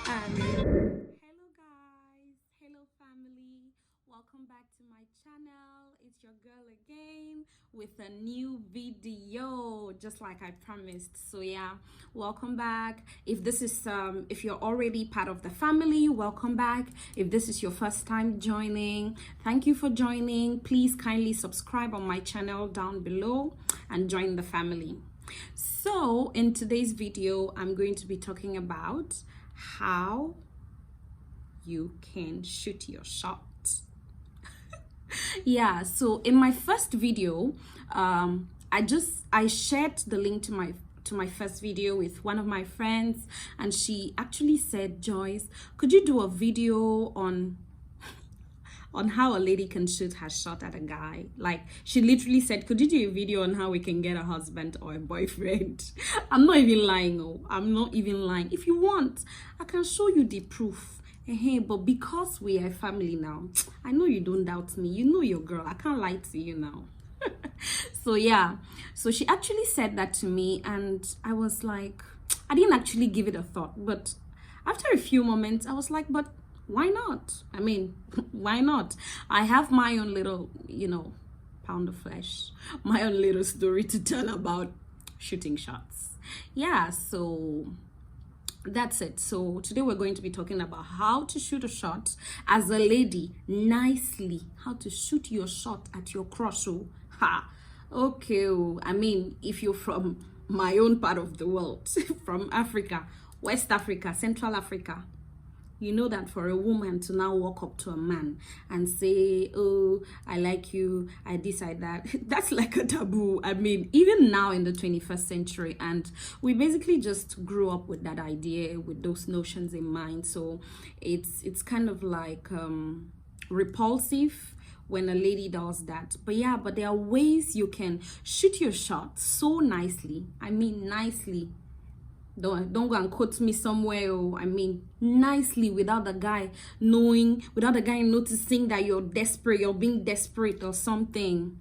Hello guys, hello family, welcome back to my channel. It's your girl again with a new video, just like I promised. So yeah, welcome back. If you're already part of the family, welcome back. If this is your first time joining, thank you for joining. Please kindly subscribe on my channel down below and join the family. So in today's video, I'm going to be talking about how you can shoot your shot. Yeah, so in my first video, I shared the link to my first video with one of my friends, and she actually said, Joyce, could you do a video on how a lady can shoot her shot at a guy? Like, she literally said, could you do a video on how we can get a husband or a boyfriend? I'm not even lying. Oh, I'm not even lying. If you want, I can show you the proof. But because we are family now, I know you don't doubt me. You know your girl. I can't lie to you now. So yeah, so she actually said that to me, and I was like, I didn't actually give it a thought, but after a few moments I was like, but why not? I mean, why not? I have my own little, pound of flesh, my own little story to tell about shooting shots. Yeah, so that's it. So today we're going to be talking about how to shoot a shot as a lady nicely, how to shoot your shot at your crush. Oh, ha. Okay, I mean, if you're from my own part of the world, from Africa, West Africa, Central Africa, you know that for a woman to now walk up to a man and say, oh, I like you, I decide that, that's like a taboo. I mean, even now in the 21st century, and we basically just grew up with that idea, with those notions in mind. So it's kind of like repulsive when a lady does that. But yeah, but there are ways you can shoot your shot so nicely. I mean, nicely. Don't go and quote me somewhere. Oh, I mean, nicely, without the guy knowing, without the guy noticing that you're desperate, you're being desperate or something.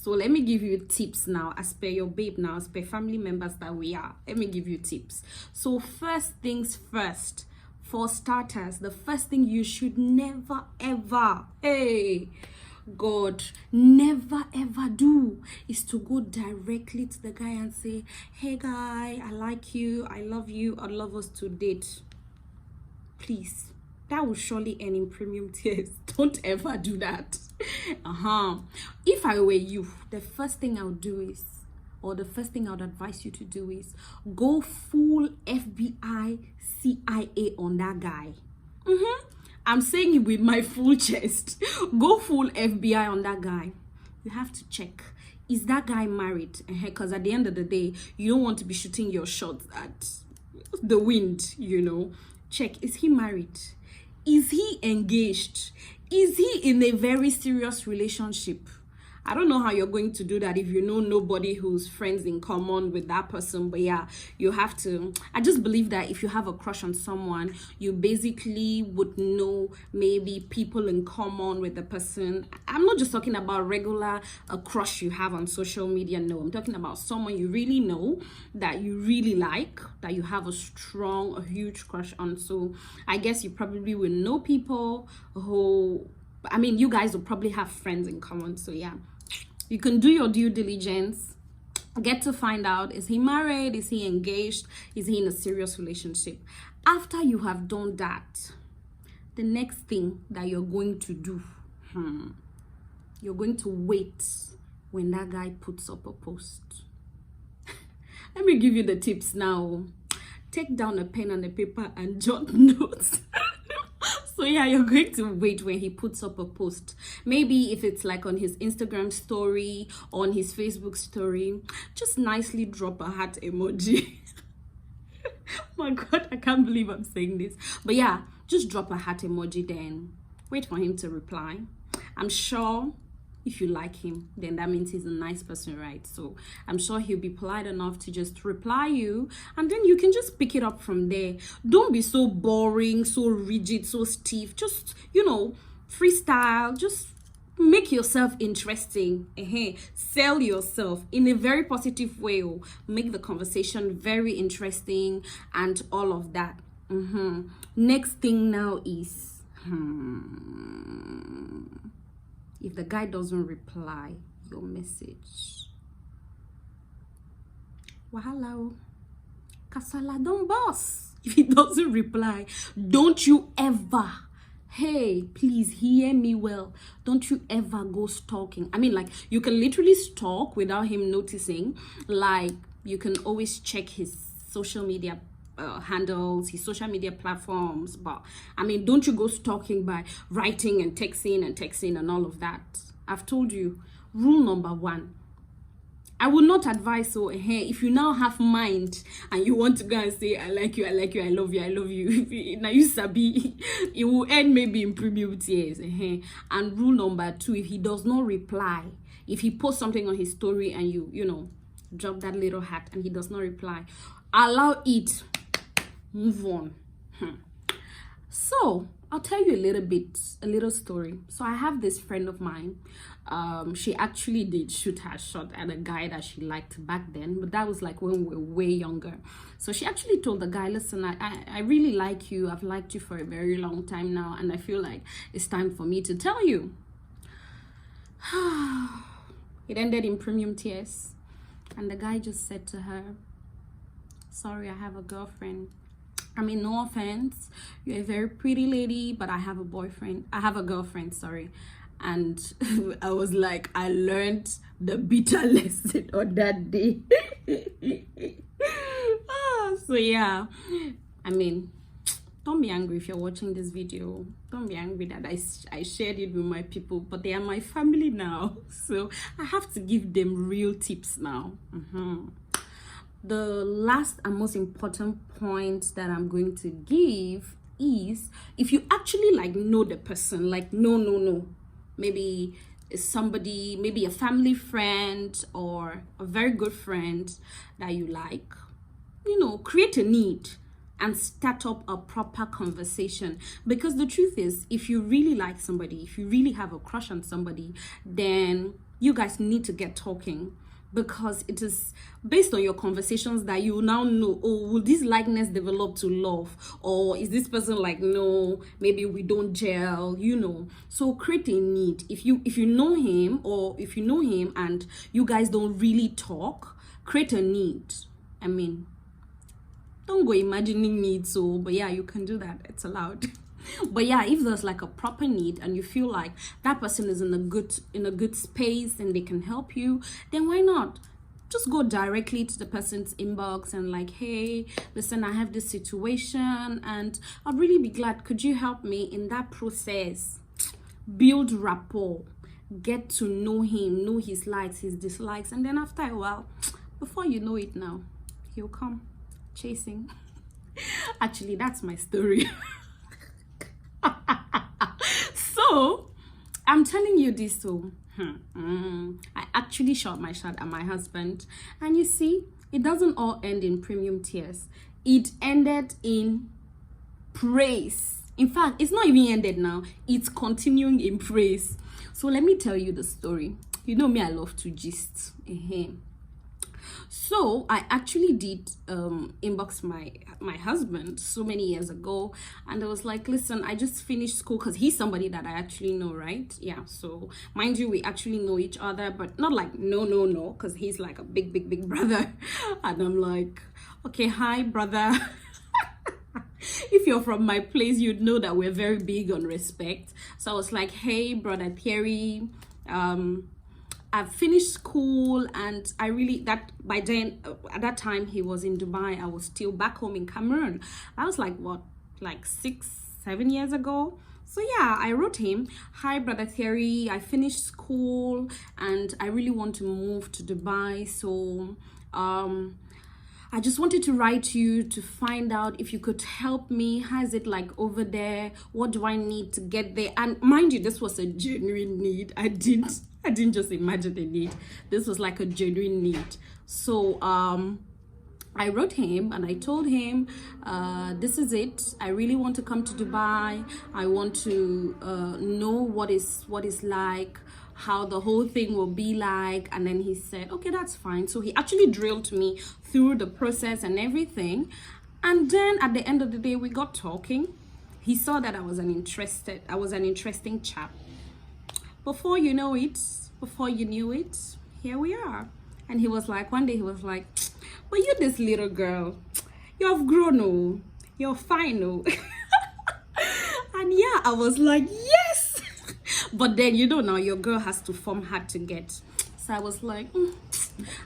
So let me give you tips now, as per your babe now, as per family members that we are. Let me give you tips. So first things first, for starters, the first thing you should never ever, God, never ever do is to go directly to the guy and say, hey guy, I like you, I love you, I'd love us to date. Please, that will surely end in premium tears. Don't ever do that. If I were you, the first thing I would do is, or the first thing I would advise you to do is go full FBI CIA on that guy. I'm saying it with my full chest. Go full FBI on that guy. You have to check, is that guy married? Because at the end of the day, you don't want to be shooting your shots at the wind, Check, is he married? Is he engaged? Is he in a very serious relationship? I don't know how you're going to do that if you know nobody who's friends in common with that person. But yeah, you have to. I just believe that if you have a crush on someone, you basically would know maybe people in common with the person. I'm not just talking about regular a crush you have on social media. No, I'm talking about someone you really know, that you really like, that you have a huge crush on. So I guess you probably will know people who, I mean, you guys will probably have friends in common. So yeah, you can do your due diligence, get to find out, is he married, is he engaged, is he in a serious relationship? After you have done that, the next thing that you're going to do, you're going to wait when that guy puts up a post. Let me give you the tips now. Take down a pen and a paper and jot notes. So yeah, you're going to wait when he puts up a post. Maybe if it's like on his Instagram story, on his Facebook story, just nicely drop a heart emoji. My God, I can't believe I'm saying this. But yeah, just drop a heart emoji, then wait for him to reply. I'm sure if you like him, then that means he's a nice person, right? So I'm sure he'll be polite enough to just reply you, and then you can just pick it up from there. Don't be so boring, so rigid, so stiff. Just, freestyle. Just make yourself interesting. Sell yourself in a very positive way. Make the conversation very interesting and all of that. Next thing now is if the guy doesn't reply your message, wahala, kasala don't boss. If he doesn't reply, don't you ever, hey, please hear me well, don't you ever go stalking. I mean, like, you can literally stalk without him noticing. Like, you can always check his social media handles, his social media platforms, but I mean, don't you go stalking by writing and texting and all of that. I've told you, rule number 1, I would not advise. So if you now have mind and you want to go and say I like you, I love you, now you sabi, it will end maybe in premium tears. And rule number 2, if he does not reply, if he posts something on his story and you know, drop that little hat and he does not reply, allow it, move on. So I'll tell you a little story. So I have this friend of mine. She actually did shoot her shot at a guy that she liked back then, but that was like when we were way younger. So she actually told the guy, listen, I really like you. I've liked you for a very long time now, and I feel like it's time for me to tell you. It ended in premium tears, and the guy just said to her, sorry, I have a girlfriend. I mean, no offense, you're a very pretty lady, but I have a girlfriend, sorry. And I was like, I learned the bitter lesson on that day. So yeah, I mean, don't be angry if you're watching this video. Don't be angry that I shared it with my people, but they are my family now, so I have to give them real tips now. The last and most important point that I'm going to give is, if you actually like know the person, like no, maybe somebody, maybe a family friend or a very good friend that you like, you know, create a need and start up a proper conversation. Because the truth is, if you really like somebody, if you really have a crush on somebody, then you guys need to get talking. Because it is based on your conversations that you now know, oh, will this likeness develop to love? Or is this person like, no, maybe we don't gel, you know? So create a need. If you know him, or if you know him and you guys don't really talk, create a need. I mean, don't go imagining needs, so, but yeah, you can do that. It's allowed. But yeah, if there's like a proper need and you feel like that person is in a good space and they can help you, then why not just go directly to the person's inbox and like, hey, listen, I have this situation and I'd really be glad, could you help me in that process? Build rapport, get to know him, know his likes, his dislikes, and then after a while, before you know it now, he'll come chasing. Actually, that's my story. So I'm telling you this, so I actually shot my shot at my husband, and you see, it doesn't all end in premium tears. It ended in praise. In fact, it's not even ended now, it's continuing in praise. So let me tell you the story. You know me, I love to gist. So I actually did inbox my husband so many years ago, and I was like, listen, I just finished school, because he's somebody that I actually know, right? Yeah, so mind you, we actually know each other, but not like no, because he's like a big brother. And I'm like, okay, hi brother. If you're from my place, you'd know that we're very big on respect. So I was like, hey brother Thierry, I've finished school, and I really, that by then, at that time he was in Dubai, I was still back home in Cameroon. That was like what, like 6-7 years ago. So yeah, I wrote him, hi brother Thierry, I finished school and I really want to move to Dubai, so I just wanted to write you to find out if you could help me. How is it like over there? What do I need to get there? And mind you, this was a genuine need. I didn't just imagine a need. This was like a genuine need. So I wrote him and I told him, this is it. I really want to come to Dubai. I want to know what is like, how the whole thing will be like. And then he said, okay, that's fine. So he actually drilled me through the process and everything. And then at the end of the day, we got talking. He saw that I was an interesting chap. Before you knew it, here we are. And he was like, one day he was like, but you this little girl, you've grown, oh, you're fine, oh. And yeah, I was like, yes. But then, you know, now your girl has to form hard to get. So I was like,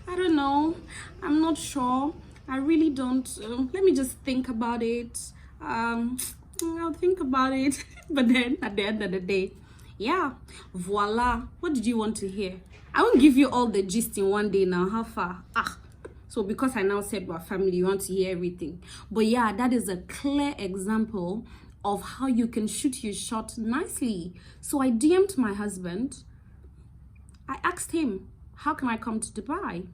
I don't know, I'm not sure, I really don't, let me just think about it. I'll think about it. But then at the end of the day, yeah, voila. What did you want to hear? I won't give you all the gist in one day now. How far? So because I now said we're family, you want to hear everything. But yeah, that is a clear example of how you can shoot your shot nicely. So I DM'd my husband. I asked him, how can I come to Dubai?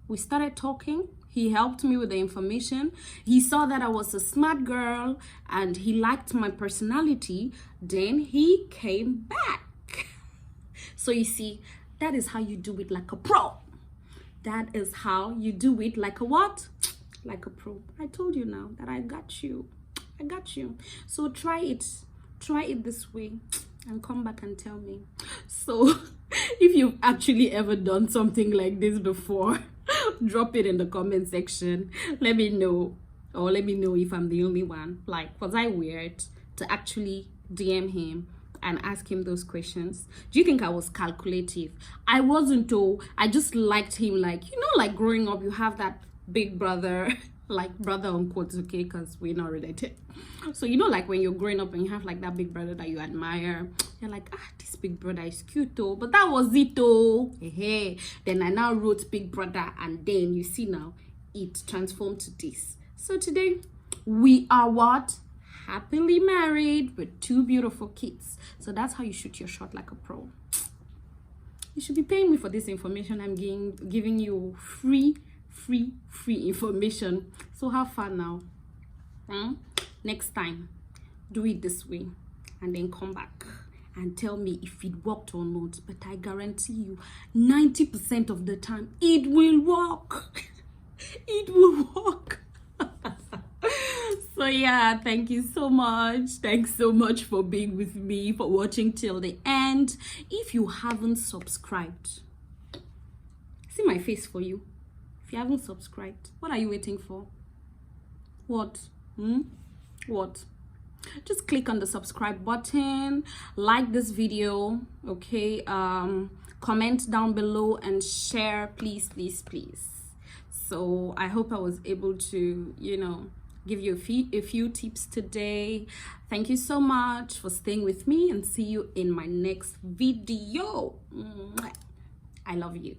We started talking. He helped me with the information. He saw that I was a smart girl and he liked my personality. Then he came back. So you see, that is how you do it like a pro. That is how you do it like a what? Like a pro. I told you now that I got you. I got you. So try it. Try it this way and come back and tell me. So if you've actually ever done something like this before, drop it in the comment section. Let me know, or let me know if I'm the only one. Like, was I weird to actually DM him and ask him those questions? Do you think I was calculative? I wasn't, though. I just liked him. Like, you know, like growing up, you have that big brother, like brother unquote, okay, because we're not related. So you know, like when you're growing up and you have like that big brother that you admire, you're like, this big brother is cute though. But that was it though. Hey. Then I now wrote big brother, and then you see now it transformed to this. So today we are what? Happily married with 2 beautiful kids. So that's how you shoot your shot like a pro. You should be paying me for this information. I'm giving you free information. So have fun now. Next time, do it this way and then come back and tell me if it worked or not. But I guarantee you 90% of the time it will work. It will work. So yeah, thank you so much. Thanks so much for being with me, for watching till the end. If you haven't subscribed, see my face for you. If you haven't subscribed, what are you waiting for? What? What? Just click on the subscribe button, like this video, okay? Comment down below and share, please. So I hope I was able to, you know, give you a few tips today. Thank you so much for staying with me, and see you in my next video. I love you.